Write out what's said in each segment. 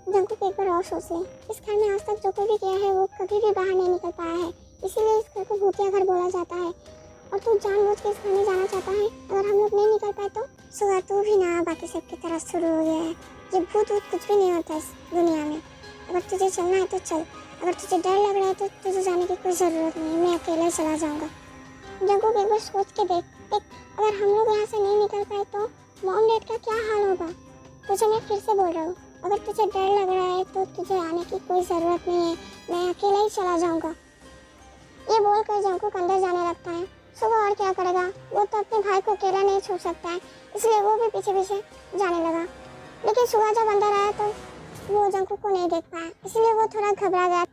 Jungkook एक बार और सोच ले, इस घर में आज तक जो कोई भी गया है वो कभी भी बाहर नहीं निकल पाया है, इसीलिए इस घर को भूतिया घर बोला जाता है। और तू जानबूझ के इस घर में जाना चाहता है। अगर हम लोग नहीं निकल पाए तो सुबह तू भी ना बाकी सबकी तरह शुरू हो गया है। ये भूत वूत कुछ भी नहीं होता इस दुनिया में। अगर तुझे चलना है तो चल, अगर तुझे डर लग रहा है तो तुझे जाने की कोई ज़रूरत नहीं है, मैं अकेला ही चला जाऊँगा। जंकुक एक बार सोच के देख, अगर हम लोग यहाँ से नहीं निकल पाए तो मॉम डैड का क्या हाल होगा। तुझे मैं फिर से बोल रहा हूँ, अगर तुझे डर लग रहा है तो तुझे आने की कोई ज़रूरत नहीं है, मैं अकेला ही चला जाऊँगा। ये बोलकर जंकुक अंदर जाने लगता है। सुबह और क्या करेगा, वो तो अपने भाई को अकेला नहीं छोड़ सकता है, इसलिए वो भी पीछे पीछे जाने लगा। लेकिन सुबह जब अंदर आया तो वो जंकुक को नहीं देख पाया, इसलिए वो थोड़ा घबरा गया।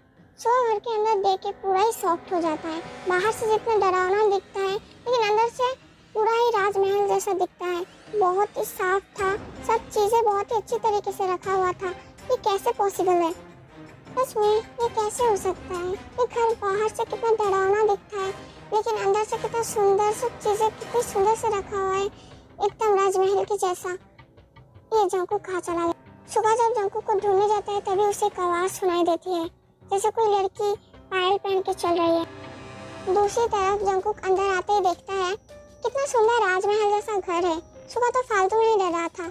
सुबह घर के अंदर देख के पूरा ही सॉफ्ट हो जाता है। बाहर से जितना डरावना दिखता है लेकिन अंदर से पूरा ही राजमहल जैसा दिखता है। बहुत ही साफ था, सब चीज़ें बहुत ही अच्छी तरीके से रखा हुआ था। ये कैसे पॉसिबल है, सच में ये कैसे हो सकता है। ये घर बाहर से कितना डरावना दिखता है लेकिन अंदर से कितना सुंदर, सब चीज़ें कितनी सुंदर से रखा हुआ है, एकदम राजमहल के जैसा। ये जंकुक कहाँ चला गया। सुबह जब जंकुक को ढूंढने जाता है तभी उसे एक आवाज़ सुनाई देती है, जैसे कोई लड़की पायल पहन के चल रही है। दूसरी तरफ जंकुक अंदर आते ही देखता है कितना सुंदर राजमहल जैसा घर है। सुबह तो फालतू में ही डर रहा था,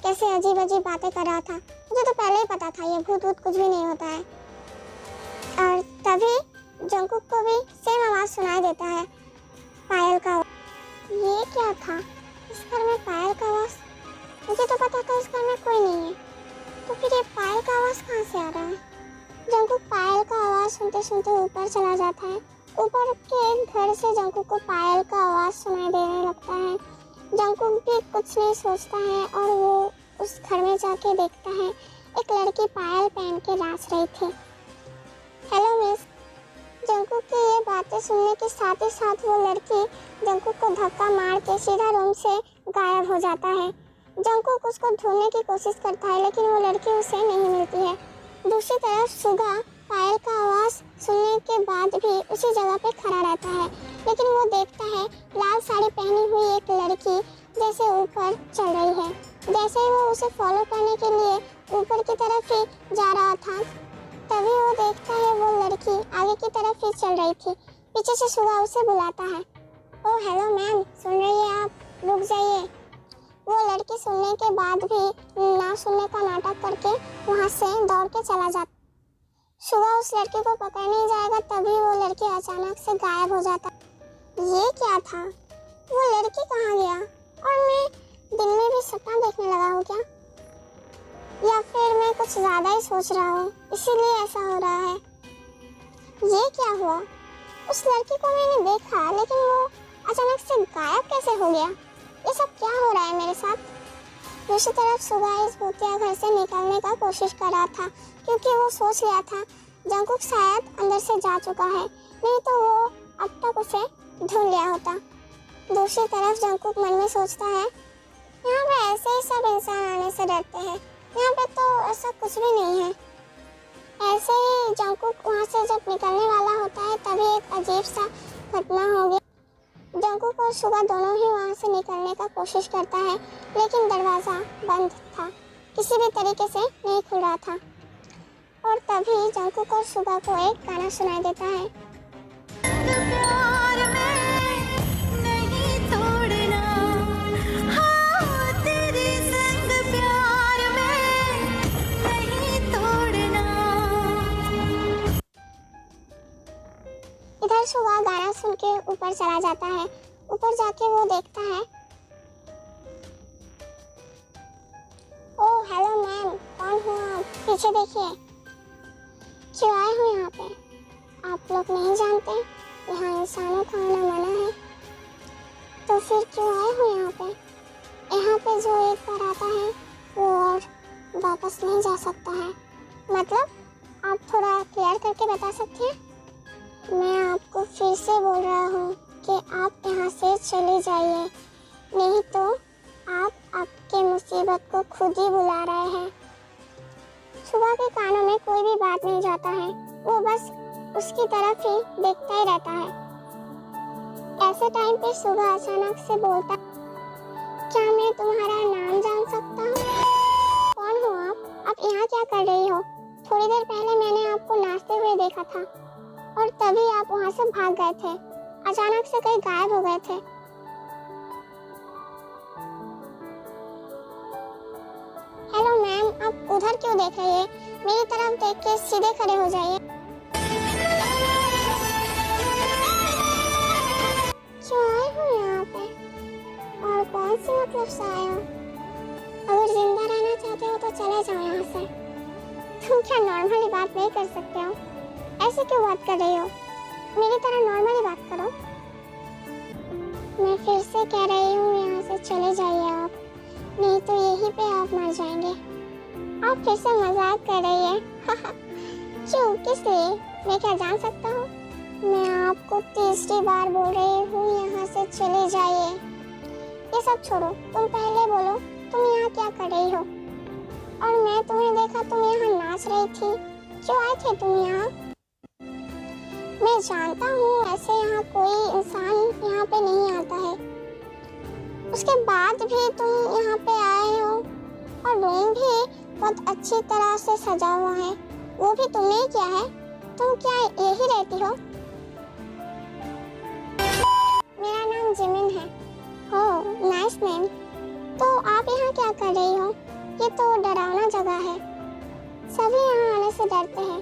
कैसे अजीब अजीब बातें कर रहा था। मुझे तो पहले ही पता था ये भूत वूत कुछ भी नहीं होता है। और तभी जंकुक को भी सेम आवाज़ सुनाई देता है, पायल का। ये क्या था, इस घर में पायल का आवाज़। मुझे तो पता था इस घर में कोई नहीं है, तो फिर ये पायल का आवाज़ कहाँ से आ रहा है। जंकुक पायल का आवाज़ सुनते सुनते ऊपर चला जाता है। ऊपर के एक घर से जंकुक को पायल का आवाज़ सुनाई देने लगता है। जंकुक भी कुछ नहीं सोचता है और वो उस घर में जाके देखता है एक लड़की पायल पहन के नाच रही थी। Hello miss. जंकुक की ये बातें सुनने के साथ ही साथ वो लड़की जंकुक को धक्का मार के सीधा रूम से गायब हो जाता है। जंकुक उसको ढूंढने की कोशिश करता है लेकिन वो लड़की उसे नहीं मिलती है। दूसरी तरफ सुगा पायल का आवाज़ सुनने के बाद भी उसी जगह पे खड़ा रहता है, लेकिन वो देखता है लाल साड़ी पहनी हुई एक लड़की जैसे ऊपर चल रही है। जैसे ही वो उसे फॉलो करने के लिए ऊपर की तरफ ही जा रहा था तभी वो देखता है वो लड़की आगे की तरफ ही चल रही थी। पीछे से सुगा उसे बुलाता है, ओह हेलो मैम, सुन रही है आप, रुक जाइए। वो लड़की सुनने के बाद भी ना सुनने का नाटक करके वहाँ से दौड़ के चला जाता। सुबह उस लड़की को पकड़ने जाएगा तभी वो लड़की अचानक से गायब हो जाता। ये क्या था, वो लड़की कहाँ गया, और मैं दिन में भी सपना देखने लगा हूँ क्या, या फिर मैं कुछ ज़्यादा ही सोच रहा हूँ इसीलिए ऐसा हो रहा है। ये क्या हुआ, उस लड़की को मैंने देखा लेकिन वो अचानक से गायब कैसे हो गया, ये सब क्या हो रहा है मेरे साथ। दूसरी तरफ सुबह इस भूतिया घर से निकलने का कोशिश कर रहा था क्योंकि वो सोच लिया था जंकुक शायद अंदर से जा चुका है, नहीं तो वो अब तक उसे ढूंढ लिया होता। दूसरी तरफ जंकुक मन में सोचता है यहाँ पे ऐसे ही सब इंसान आने से डरते हैं, यहाँ पे तो ऐसा कुछ भी नहीं है। ऐसे ही जंकुक वहाँ से जब निकलने वाला होता है तभी एक अजीब सा घटना हो गया। जंकुक और सुगा दोनों ही वहाँ से निकलने का कोशिश करता है लेकिन दरवाज़ा बंद था, किसी भी तरीके से नहीं खुल रहा था। और तभी जंकुक और सुगा को एक गाना सुनाई देता है, प्यार में नहीं तोड़ना, हाँ तेरे संग प्यार में नहीं तोड़ना। इधर सुगा गाना सुन के ऊपर चला जाता है। ऊपर जाके वो देखता है, ओह हेलो मैम, कौन हो आप, पीछे देखिए। क्यों आए हो यहाँ पे, आप लोग नहीं जानते यहाँ इंसानों का आना मना है, तो फिर क्यों आए हो यहाँ पे। यहाँ पे जो एक बार आता है वो और वापस नहीं जा सकता है। मतलब आप थोड़ा क्लियर करके बता सकते हैं। मैं आपको फिर से बोल रहा हूँ कि आप यहाँ से चले जाइए, नहीं तो आप आपके मुसीबत को खुद ही बुला रहे हैं। सुबह के कानों में कोई भी बात नहीं जाता है, वो बस उसकी तरफ ही देखता ही रहता है। ऐसे टाइम पे सुबह अचानक से बोलता, क्या मैं तुम्हारा नाम जान सकता हूँ, कौन हो आप यहाँ क्या कर रही हो। रखा था और तभी आप वहाँ से भाग गए थे, अचानक से कहीं गायब हो गए थे। हेलो मैम, आप उधर क्यों देख रही है? मेरी तरफ देख के सीधे खड़े हो जाइए। क्यों आए हो यहाँ पे और कौन सी मतलब से आए हो? अगर जिंदा रहना चाहते हो तो चले जाओ यहाँ से। तुम क्या नॉर्मली बात नहीं कर सकते हो? ऐसे क्यों बात कर रही हो? मेरी तरह नॉर्मली बात करो। मैं फिर से कह रही हूँ यहाँ से चले जाइए आप, नहीं तो यहीं पे आप मर जाएंगे। आप फिर से मजाक कर रही है। क्यों, किस लिए? मैं क्या जान सकता हूँ? मैं आपको तीसरी बार बोल रही हूँ यहाँ से चले जाइए। ये सब छोड़ो, तुम पहले बोलो तुम यहाँ क्या कर रही हो? और मैं तुम्हें देखा तुम यहाँ नाच रही थी, क्यों आए थे तुम यहाँ? मैं जानता हूँ ऐसे यहाँ कोई इंसान यहाँ पे नहीं आता है, उसके बाद भी तुम यहाँ पे आए हो और रूम भी बहुत अच्छी तरह से सजा हुआ है, वो भी तुमने ही किया है। तुम क्या यही रहती हो? मेरा नाम जिमिन है। हो, नाइस नेम। तो आप यहाँ क्या कर रही हो? ये तो डरावना जगह है, सभी यहाँ आने से डरते हैं,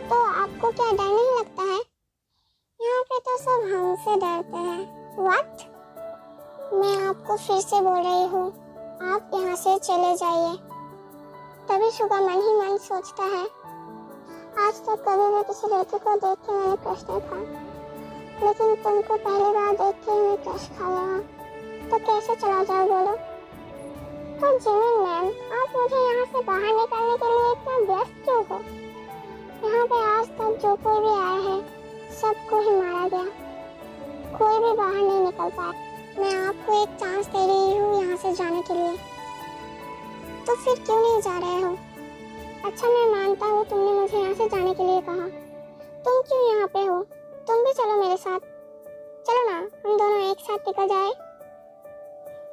तो आपको क्या डर नहीं लगता है? यहाँ पे तो सब हमसे डरते हैं। व्हाट? मैं आपको फिर से बोल रही हूँ, आप यहाँ से चले जाइए। तभी शुगा मन ही मन सोचता है, आज तक कभी भी किसी लड़की को देख के मैंने क्रश नहीं था, लेकिन तुमको पहली बार देख के मैं क्रश खा गया, तो कैसे चला जाओ बोलो? तो जिमिन मैम, आप मुझे यहाँ से बाहर निकालने के लिए इतना व्यस्त क्यों हो? यहाँ पे आज तक जो कोई भी आया है सबको ही मारा गया, कोई भी बाहर नहीं निकल पाया। मैं आपको एक चांस दे रही हूँ यहाँ से जाने के लिए, तो फिर क्यों नहीं जा रहे हो? अच्छा, मैं मानता हूँ तुमने मुझे यहाँ से जाने के लिए कहा, तुम क्यों यहाँ पे हो? तुम भी चलो मेरे साथ, चलो ना, हम दोनों एक साथ निकल जाए।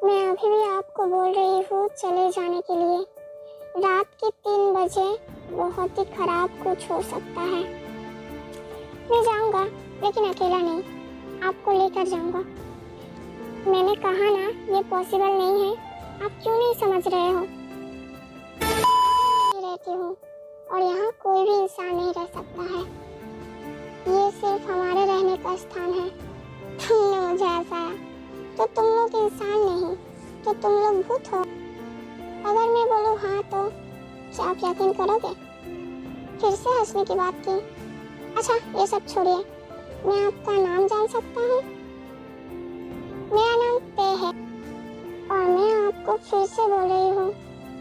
मैं अभी भी आपको बोल रही हूँ चले जाने के लिए। रात के 3 बजे बहुत ही खराब कुछ हो सकता है। मैं जाऊँगा, लेकिन अकेला नहीं, आपको लेकर जाऊँगा। मैंने कहा ना, ये पॉसिबल नहीं है, आप क्यों नहीं समझ रहे हो? मैं रहती हूँ और यहाँ कोई भी इंसान नहीं रह सकता है, ये सिर्फ हमारे रहने का स्थान है। तुमने मुझे हंसाया, तो तुम लोग इंसान नहीं, तो तुम लोग भूत हो। अगर मैं बोलूँ हाँ तो क्या आप यकीन करोगे? फिर से हंसने की बात की। अच्छा, ये सब छोड़िए, मैं आपका नाम जान सकता हूँ? मेरा नाम ते है और मैं आपको फिर से बोल रही हूँ,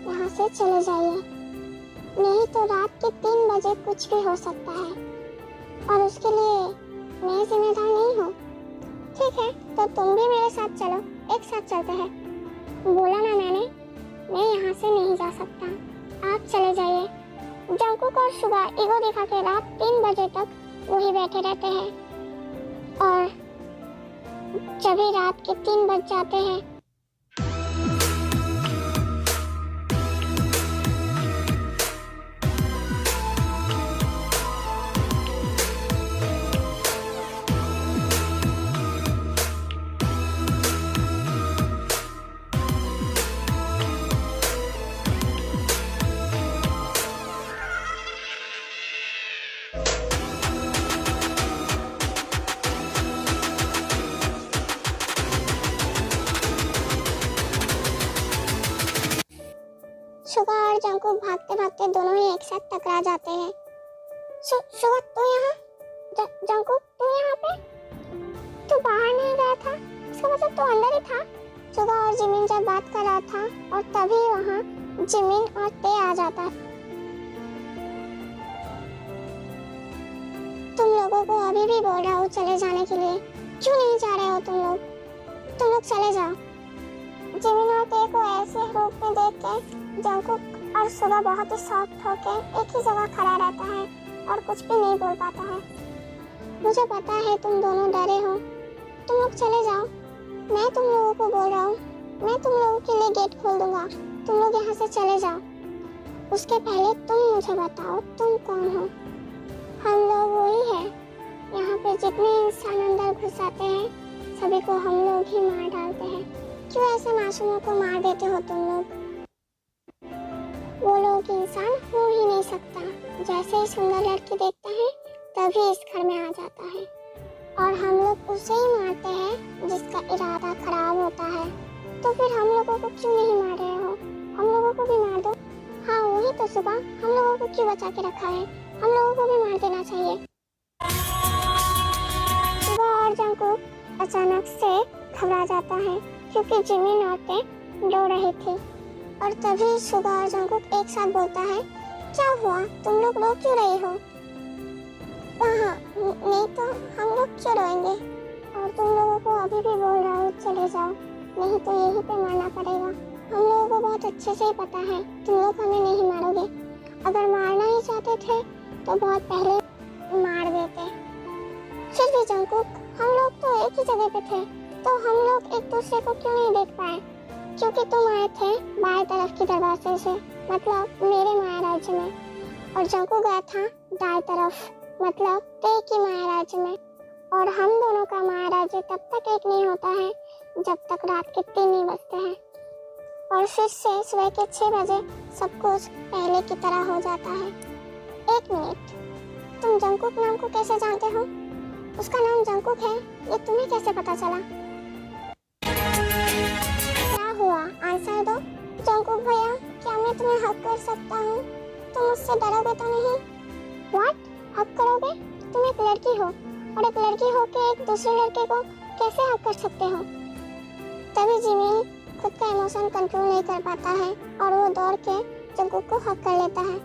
यहाँ से चले जाइए, नहीं तो रात के 3 बजे कुछ भी हो सकता है और उसके लिए मैं जिम्मेदार नहीं हूँ। ठीक है, तो तुम भी मेरे साथ चलो, एक साथ चलते हैं। बोला ना मैंने, मैं यहाँ से नहीं जा सकता, आप चले जाइए। जंकुक और शुगा ईगो दिखा के रात 3 बजे तक वही बैठे रहते हैं और जब ही रात के 3 बज जाते हैं शुगा और जंकुक भागते भागते दोनों ही एक साथ टकरा जाते हैं। शुगा, तू यहाँ? जंकुक, तू यहाँ पे? तू बाहर नहीं गया था, इसका मतलब तू अंदर ही था। शुगा और जिमिन जब बात कर रहा था और तभी वहाँ जिमिन और ते आ जाता है। तुम लोगों को अभी भी बोल रहा हूँ चले जाने के लिए, क्यों नहीं जा रहे हो तुम लोग? तुम लोग चले जाओ। जिमिन और ते को ऐसे रूप में देख के जंकुक और शुगा बहुत ही सॉफ्ट होकर एक ही जगह खड़ा रहता है और कुछ भी नहीं बोल पाता है। मुझे पता है तुम दोनों डरे हो, तुम लोग चले जाओ। मैं तुम लोगों को बोल रहा हूँ, मैं तुम लोगों के लिए गेट खोल दूंगा, तुम लोग यहाँ से चले जाओ। उसके पहले तुम मुझे बताओ तुम कौन हो? हम लोग वही है, यहाँ पे जितने इंसान अंदर घुस आते हैं सभी को हम लोग ही मार डालते हैं। क्यों ऐसे मासूमों को मार देते हो तुम लोग? वो लोग इंसान हो ही नहीं सकता। जैसे ही सुंदर लड़की देखता है तभी इस घर में आ जाता है और हम लोग उसे ही मारते हैं जिसका इरादा खराब होता है। तो फिर हम लोगों को क्यों नहीं मार रहे हो? हम लोगों को भी मार दो। हाँ वही तो सुबह, हम लोगों को क्यों बचा के रखा है? हम लोगों को भी मार देना चाहिए। सुबह और जंकुक अचानक से घबरा जाता है क्योंकि जिमिन औरतें रो रही थी और तभी सुबह और जंकुक एक साथ बोलता है, क्या हुआ? तुम लोग रो क्यों रही हो? हाँ नहीं तो हम लोग क्यों रोएंगे? और तुम लोगों को अभी भी बोल रहा हूँ चले जाओ, नहीं तो यहीं पे मरना पड़ेगा। हम लोगों को बहुत अच्छे से ही पता है तुम लोग हमें नहीं मारोगे। अगर मारना ही चाहते थे तो बहुत पहले मार देते। फिर भी जंकुक, हम लोग तो एक ही जगह पे थे, तो हम लोग एक दूसरे को क्यों नहीं देख पाए? क्योंकि तुम आए थे बाएं तरफ की दरवाजे से, मतलब मेरे माया राज्य में, और जंकुक गया था दाएं तरफ, मतलब ते की माया राज्य में। और हम दोनों का माया राज्य तब तक एक नहीं होता है जब तक रात के 3 नहीं बजते हैं, और फिर से सुबह के 6 बजे सब कुछ पहले की तरह हो जाता है। 1 मिनट, तुम जंकुक नाम को कैसे जानते हो? उसका नाम जंकुक है, ये तुम्हें कैसे पता चला? क्या हुआ? आंसर दो। जंकुक भैया, क्या मैं तुम्हें हक कर सकता हूँ? तुम मुझसे डरोगे तो नहीं? व्हाट? हक करोगे? तुम एक लड़की हो और एक लड़की हो के एक दूसरे लड़के को कैसे हक कर सकते हो? तभी जिमिन खुद का इमोशन कंट्रोल नहीं कर पाता है और वो दौड़ के जंकुक को हक कर लेता है।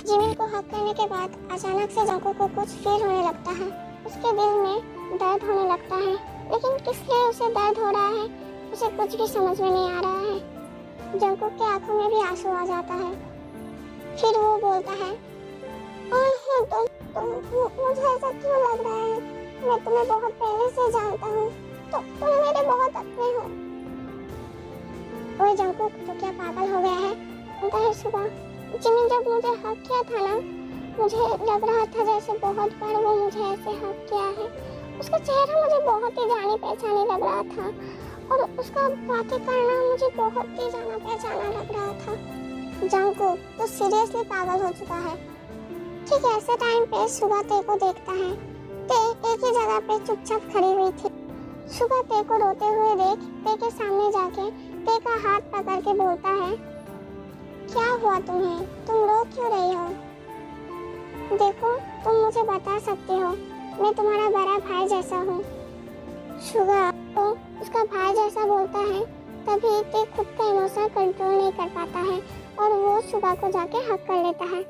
जिमिन को हक करने के बाद अचानक से जंकुक को कुछ फील होने लगता है। उसके दिल में दर्द होने लगता है, लेकिन किस लिए उसे दर्द हो रहा है उसे कुछ भी समझ में नहीं आ रहा है। जंकुक के आंखों में भी आंसू आ जाता है। फिर वो बोलता है, मुझे ऐसा क्यों लग रहा है? मैं तुम्हें बहुत पहले से जानता हूँ, तो तुम मेरे बहुत अपने हो। ओए जंकुक, तो क्या पागल हो गया है? बोलता है सुबह, जिमिन जब मुझे हक किया था ना, मुझे लग रहा था जैसे बहुत बार वो मुझे ऐसे हक किया है। उसका चेहरा मुझे बहुत ही जानी पहचानी लग रहा था और उसका बातें करना मुझे बहुत ही जाना पहचाना लग रहा था। जंकुक, तो सीरियसली पागल हो चुका है। ठीक है, ऐसे टाइम पे सुबह ते को देखता है। ते एक ही जगह पे चुपचाप खड़ी हुई थी। सुबह ते को रोते हुए देख ते के सामने जाके ते का हाथ पकड़ के बोलता है, क्या हुआ तुम्हें? तुम रो क्यों रही हो? देखो, तुम मुझे बता सकते हो, मैं तुम्हारा बड़ा भाई जैसा हूँ। सुबह तो उसका भाई जैसा बोलता है, तभी ते खुद का इमोशन कंट्रोल नहीं कर पाता है और वो सुबह को जाके हक कर लेता है।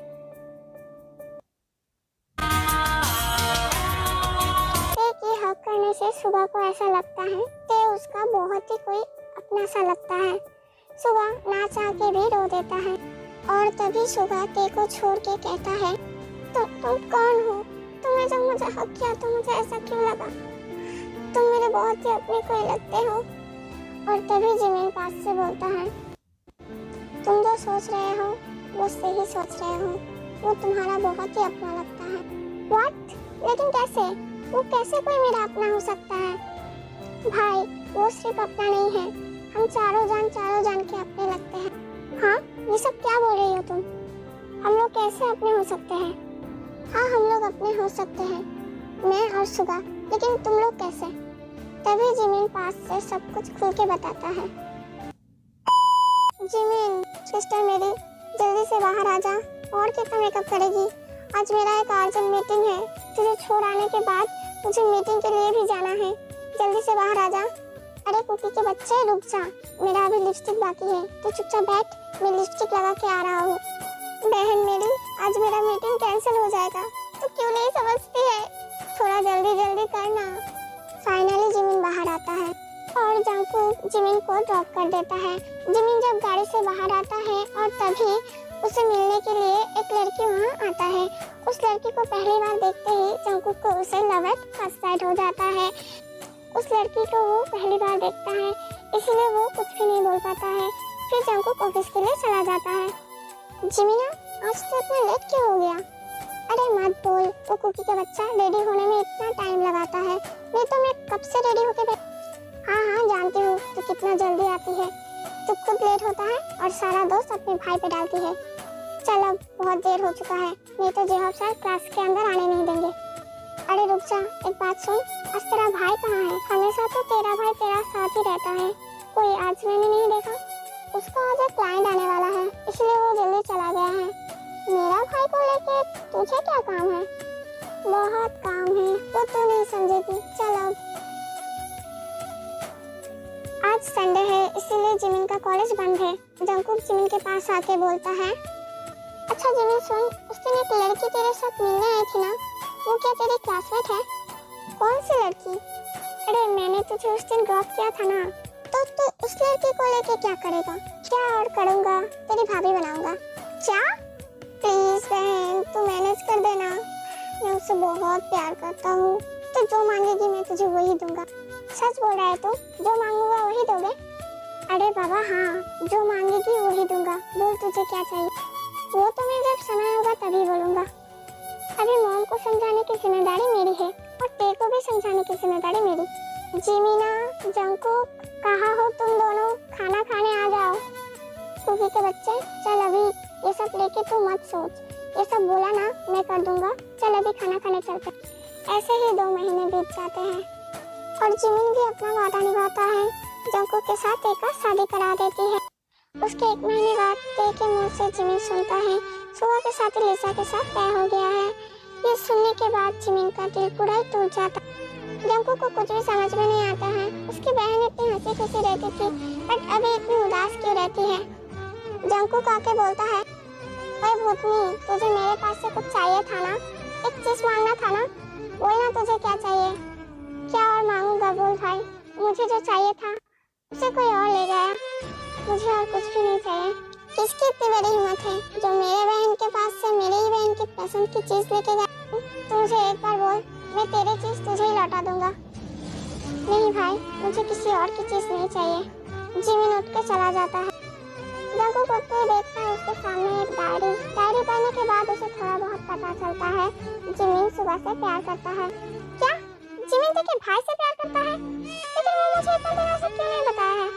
ते की हक करने से सुबह को ऐसा लगता है ते उसका बहुत ही कोई अपना सा लगता है। सुबह ना चाह के भी रो देता है और तभी सुबह ते को छोड़ के कहता है, तुम कौन हो? तुमने जब मुझे हक किया तो मुझे ऐसा क्यों लगा? तुम मेरे बहुत ही अपने कोई लगते हो। और तभी जिमिन पास से बोलता है, तुम जो सोच रहे हो वो सही सोच रहे हो, वो तुम्हारा बहुत ही अपना लगता है। व्हाट? लेकिन कैसे? वो कैसे कोई मेरा अपना हो सकता है? भाई, वो सिर्फ अपना नहीं है, हम चारों जान के अपने लगते हैं। हाँ, ये सब क्या बोल रही हो तुम? हम लोग कैसे अपने हो सकते हैं? हाँ, हम लोग अपने हो सकते हैं, मैं और सुगा, लेकिन तुम लोग कैसे? तभी जिमिन पास से सब कुछ खुल के बताता है। जिमिन, सिस्टर मेरी, जल्दी से बाहर आ जा। और कितना मेकअप करेगी? आज मेरा एक अर्जेंट मीटिंग है। तुझे छोड़ आने के बाद मुझे मीटिंग के लिए भी जाना है। जल्दी से बाहर आ जा। अरे कुकी के बच्चे, रुक जा, मेरा अभी लिपस्टिक बाकी है, तो चुपचाप बैठ, मैं लिपस्टिक लगा के आ रहा हूँ। बहन मेरी, आज मेरा मीटिंग कैंसिल हो जाएगा, तो क्यों नहीं समझती है? थोड़ा जल्दी करना। फाइनली जिमिन बाहर आता है और जंकुक जिमिन को ड्रॉप कर देता है। जिमिन जब गाड़ी से बाहर आता है और तभी उसे मिलने के लिए एक लड़की वहाँ आता है। उस लड़की को पहली बार देखते ही जंकुक को उसे लव एट फर्स्ट साइट हो जाता है। उस लड़की को वो पहली बार देखता है, इसीलिए वो कुछ भी नहीं बोल पाता है। फिर जंकुक ऑफिस के लिए चला जाता है। जिमिना, आज तो इतना लेट क्यों हो गया? अरे मत बोल, वो कुकी का बच्चा रेडी होने में इतना टाइम लगाता है, नहीं तो मैं कब से रेडी होके हाँ हाँ जानती हूँ तू कितना जल्दी आती है। तू खुद लेट होता है और सारा दोस्त अपने भाई पे डालती है। चल अब बहुत देर हो चुका है, नहीं तो जेहब सर क्लास के अंदर आने नहीं देंगे। अरे रुक जा, एक बात सुन, आज तेरा भाई कहाँ है? हमेशा तो तेरा भाई तेरा साथ ही रहता है, कोई आज मैंने नहीं देखा। उसका आज एक क्लाइंट आने वाला है, इसलिए वो जल्दी चला गया है। मेरा भाई को लेके तुझे क्या काम है? बहुत काम है, वो तू नहीं समझेगी। चल अब। आज संडे है, इसीलिए जिमिन का कॉलेज बंद है। जंकुक जिमिन के पास आके बोलता है, अच्छा जिमिन सुन, उस दिन एक लड़की तेरे साथ मिलने आई थी ना, वो क्या तेरी क्लासमेट है? कौन सी लड़की? अरे मैंने तुझे उस दिन ड्रॉप किया था ना, तो तू उस लड़की को लेके क्या करेगा? क्या और करूँगा, तेरी भाभी बनाऊंगा। क्या? प्लीज बहन, तू मैनेज कर देना, मैं उससे बहुत प्यार करता हूँ, तो जो मांगेगी मैं तुझे वही दूंगा। सच बोल रहा है तू? जो मांगूंगा वही दोगे? अरे बाबा हाँ, जो मांगेगी वही दूंगा, बोल तुझे क्या चाहिए। वो तो मैं जब समय होगा तभी बोलूंगा। अभी मॉम को समझाने की जिम्मेदारी मेरी है और तेरे को भी समझाने की जिम्मेदारी मेरी। जिमिना, जंकुक, कहाँ हो तुम दोनों? खाना खाने आ जाओ। कुकी के बच्चे, चल अभी ये सब लेके तू मत सोच, ये सब बोला ना मैं कर दूंगा, चल अभी खाना खाने चलते। ऐसे ही 2 महीने बीत जाते हैं और जिमिन भी अपना वादा निभाता है, जंकुक के साथ तेई का शादी करा देती है। उसके 1 महीने बाद तेई के मुंह से जिमिन सुनता है सुगा के साथ लिसा के साथ तय हो गया है। ये सुनने के बाद जिमिन का दिल पूरा ही टूट जाता। जंकुक को कुछ भी समझ में नहीं आता है, उसकी बहन इतनी हंसी खुशी रहती थी, बट अभी इतनी उदास क्यों रहती है। जंकुक आके बोलता है, ओए भूतनी, तुझे मेरे पास से कुछ चाहिए था ना, एक चीज मांगना था ना, बोलना तुझे क्या चाहिए। क्या और मांगूंगा, बोल भाई, मुझे जो चाहिए था उसे कोई और ले गया, मुझे और कुछ भी नहीं चाहिए। किसकी इतनी बड़ी हिम्मत है जो मेरे बहन के पास से मेरी ही बहन की पसंद की चीज लेके गया? तू मुझे एक बार बोल, मैं तेरी चीज तुझे ही लौटा दूंगा। नहीं भाई, मुझे किसी और की चीज नहीं चाहिए। जिमिन उठ के चला जाता है। जंकुक उठते ही देखता है उसके सामने एक डायरी पढ़ने के बाद उसे थोड़ा बहुत पता चलता है जिमिन सुगा से प्यार करता है। क्या जिमिन तेरे भाई से प्यार करता है? लेकिन वो मुझे इतना दिनों से क्यों नहीं बताया है?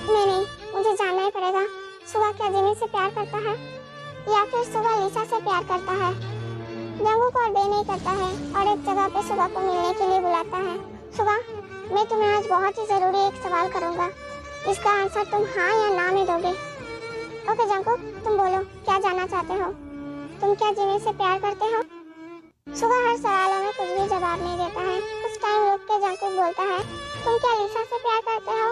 नहीं, मुझे जानना ही पड़ेगा, सुगा क्या जिमिन से प्यार करता है या फिर सुगा लिसा से प्यार करता है। जंकुक और डे नहीं करता है और एक जगह पे सुगा को मिलने के लिए बुलाता है। सुगा, मैं तुम्हें आज बहुत ही जरूरी एक सवाल करूंगा, इसका आंसर तुम हाँ या ना में दोगे। ओके जंकुक, तुम बोलो, क्या जानना चाहते हो? तुम क्या जिमिन से प्यार करते हो? सुगा हर सवालों में कुछ भी जवाब नहीं देता है। कुछ टाइम रुक के जंकुक बोलता है, तुम क्या लिसा से प्यार करते हो?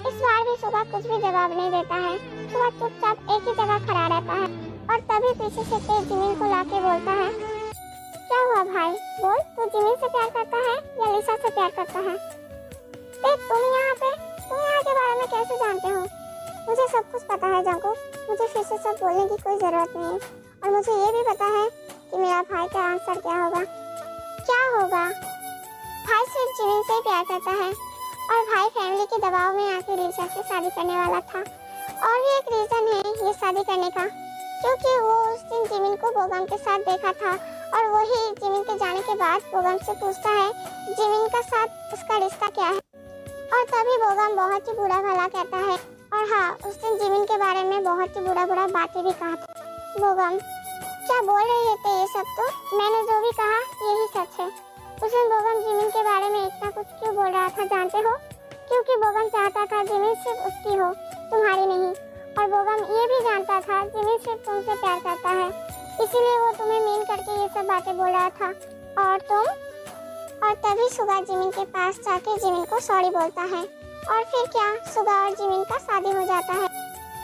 इस बार भी सुगा कुछ भी जवाब नहीं देता है। सुगा चुपचाप एक ही जगह खड़ा रहता है और तभी पीछे से तेज जिमिन को लाके बोलता है, क्या हुआ भाई, बोल, तू जिमिन से प्यार करता है या लिसा से प्यार करता है? तुम यहाँ पे, तुम यहाँ के बारे में कैसे जानते हो? मुझे सब कुछ पता है जंकुक, मुझे फिर से सब बोलने की कोई जरूरत नहीं है और मुझे ये भी पता है कि मेरा भाई का आंसर क्या होगा। क्या होगा? भाई सिर्फ जिमिन से ही प्यार करता है और भाई फैमिली के दबाव में आके लिसा से शादी करने वाला था। और भी एक रीजन है ये शादी करने का, क्योंकि वो उस दिन जिमिन को बोगम के साथ देखा था और वही जिमिन के जाने के बाद बोगम से पूछता है जिमिन का साथ उसका रिश्ता क्या है, और तभी बोगम बहुत ही बुरा भला कहता है। और हाँ, उस दिन जिमिन के बारे में बहुत ही बुरा बातें भी कहा था। बोगम, क्या बोल रही है ये सब? तो मैंने जो भी कहा यही सच है। उस दिन बोगम जिमिन के बारे में इतना कुछ क्यों बोल रहा था जानते हो? क्योंकि बोगम चाहता था जिमिन सिर्फ उसकी हो, तुम्हारी नहीं। और बोगम ये भी जानता था जिमिन सिर्फ तुमसे प्यार करता है, इसीलिए वो तुम्हें मीन करके ये सब बातें बोल रहा था। और तभी सुगा जिमिन के पास जाके जिमिन को सॉरी बोलता है और फिर क्या, सुगा और जिमिन का शादी हो जाता है।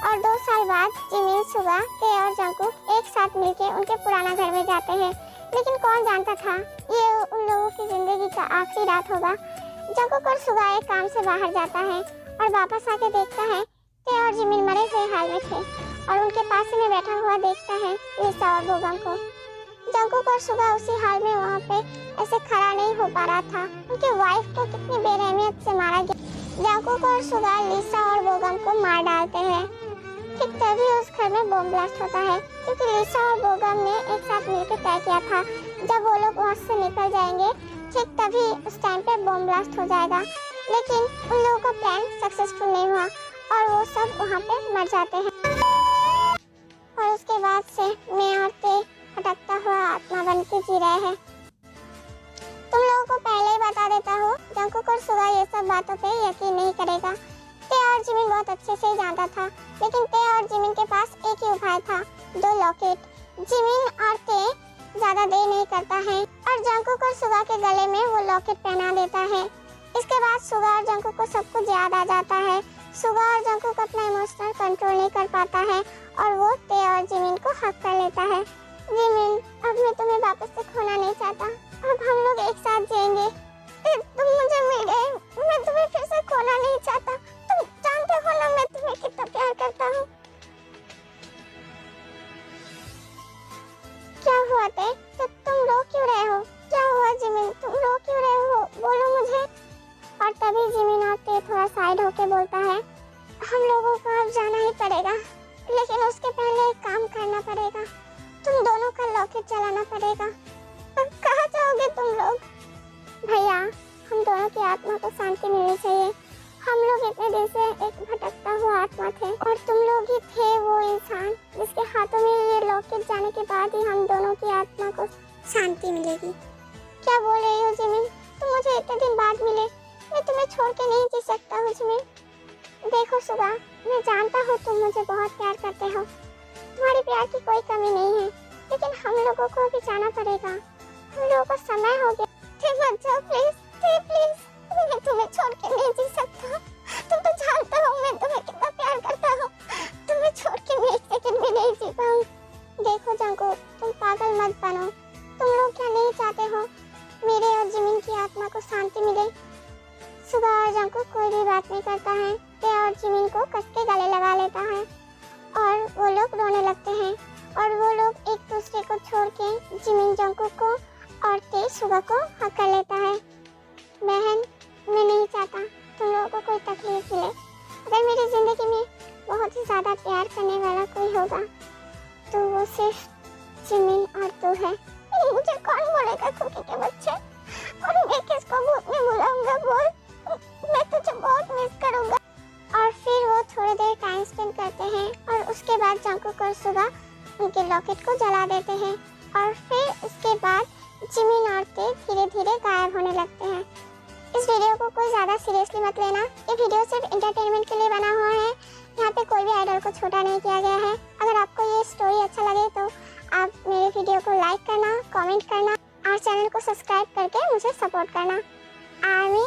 और 2 साल बाद जिमिन, सुगा, ते और जंकुक एक साथ मिलके उनके पुराना घर में जाते हैं। लेकिन कौन जानता था ये उन लोगों की जिंदगी का आखिरी रात होगा। जंकुक और सुगा एक काम से बाहर जाता है और वापस आके देखता है ते और जिमिन मरे हुए हाल में थे और उनके पास ही में बैठा हुआ देखता है लिसा और बोगम को। जंकुक और सुगा उसी हाल में वहाँ पे ऐसे खड़ा नहीं हो पा रहा था। उनके वाइफ को कितनी बेरहमियत से मारा गया। जंगकुक और सुगा लिसा और बोगम को मार डालते हैं। ठीक तभी उस घर में बम ब्लास्ट होता है, क्योंकि लिसा और बोगम ने एक साथ मिलकर तय किया था जब वो लोग वहाँ से निकल जाएंगे ठीक तभी उस टाइम पे बम ब्लास्ट हो जाएगा। लेकिन उन लोगों का प्लान सक्सेसफुल नहीं हुआ और वो सब वहाँ पे मर जाते हैं। और उसके बाद से मैं और ते भटकता हुआ आत्मा बन के जी रहे हैं। तुम लोगों को पहले ही बता देता हूँ, जंगकुक और सुगा ये सब बातों पे यकीन नहीं करेगा। ते और जिमिन बहुत अच्छे से ही जानता था, लेकिन ते और जिमिन के पास एक ही उपाय था, 2 लॉकेट। जिमिन और ते ज्यादा देर नहीं करता है और जंगकुक और सुगा के गले में वो लॉकेट पहना देता है। इसके बाद सुगा और जंगकुक को सब कुछ याद आ जाता है। सुगा और जंगकुक अपना इमोशनल कंट्रोल नहीं कर पाता है और वो ते और जिमिन को हक कर लेता है। जिमिन, अब मैं तुम्हें वापस से खोना नहीं चाहता, अब हम लोग एक साथ जिएंगे। तुम मुझे मिल गए, मैं तुम्हें फिर से खोना नहीं चाहता। तुम जानते हो ना मैं तुम्हें कितना प्यार करता हूँ। क्या हुआ ते? तुम रो क्यों रहे हो? क्या हुआ जिमिन, तुम रो क्यों रहे हो? बोलो मुझे। और तभी जिमिन और ते थोड़ा साइड होके बोलता है, हम लोगों को अब जाना ही पड़ेगा, लेकिन उसके पहले एक काम करना पड़ेगा। तुम दोनों का लॉकेट जलाना पड़ेगा। कहाँ जाओगे तुम लोग? भैया, हम दोनों की आत्मा को शांति मिलनी चाहिए। हम लोग इतने दिन से एक भटकता हुआ आत्मा थे और तुम लोग ही थे वो इंसान जिसके हाथों में ये लॉकेट जाने के बाद ही हम दोनों की आत्मा को शांति मिलेगी। क्या बोल रही हो जिमिन? तुम मुझे इतने दिन बाद मिले, मैं तुम्हें छोड़ के नहीं जी सकता हूँ जिमिन। देखो सुगा, मैं जानता हूँ तुम मुझे बहुत प्यार करते हो, तुम्हारे प्यार की कोई कमी नहीं है, लेकिन हम लोगों को अभी जाना पड़ेगा। हम लोगों का समय हो गया। मत जाओ प्लीज, प्लीज, मैं तुम्हें छोड़ के नहीं जी सकता। तुम तो जानते हो मैं तुम्हें कितना प्यार करता हूँ, तुम्हें छोड़ के मैं एक सेकंड भी नहीं जी पाऊँ। देखो जंगकुक, तुम पागल मत बनो। तुम लोग क्या नहीं चाहते हो मेरे और जिमिन की आत्मा को शांति मिले? सुगा और जंगकुक कोई भी बात नहीं करता है। ते और जिमिन को कस के गले लगा लेता है और वो लोग रोने लगते हैं और वो लोग एक दूसरे को छोड़ के जिमिन जंगकुक को और ते सुगा को हक कर लेता है। बहन, मैं नहीं चाहता तुम लोगों को कोई तकलीफ मिले। अगर मेरी जिंदगी में बहुत ही ज्यादा प्यार करने वाला कोई होगा तो वो सिर्फ जिमिन और तू है। मुझे कौन बोलेगा खुकी के बच्चे? और मैं किसको भूत में बुलाऊंगा? बोल, मैं तुझे बहुत मिस करूंगा। और फिर वो थोड़ी देर टाइम स्पेंड करते हैं और उसके बाद जंगकुक और सुगा उनके लॉकेट को जला देते हैं और फिर उसके बाद जिमिन और ते धीरे धीरे गायब होने लगते हैं। इस वीडियो को कोई ज़्यादा सीरियसली मत लेना, ये वीडियो सिर्फ एंटरटेनमेंट के लिए बना हुआ है। यहाँ पे कोई भी आइडल को छोटा नहीं किया गया है। अगर आपको ये स्टोरी अच्छा लगे तो आप मेरे वीडियो को लाइक करना, कमेंट करना और चैनल को सब्सक्राइब करके मुझे सपोर्ट करना। आर्मी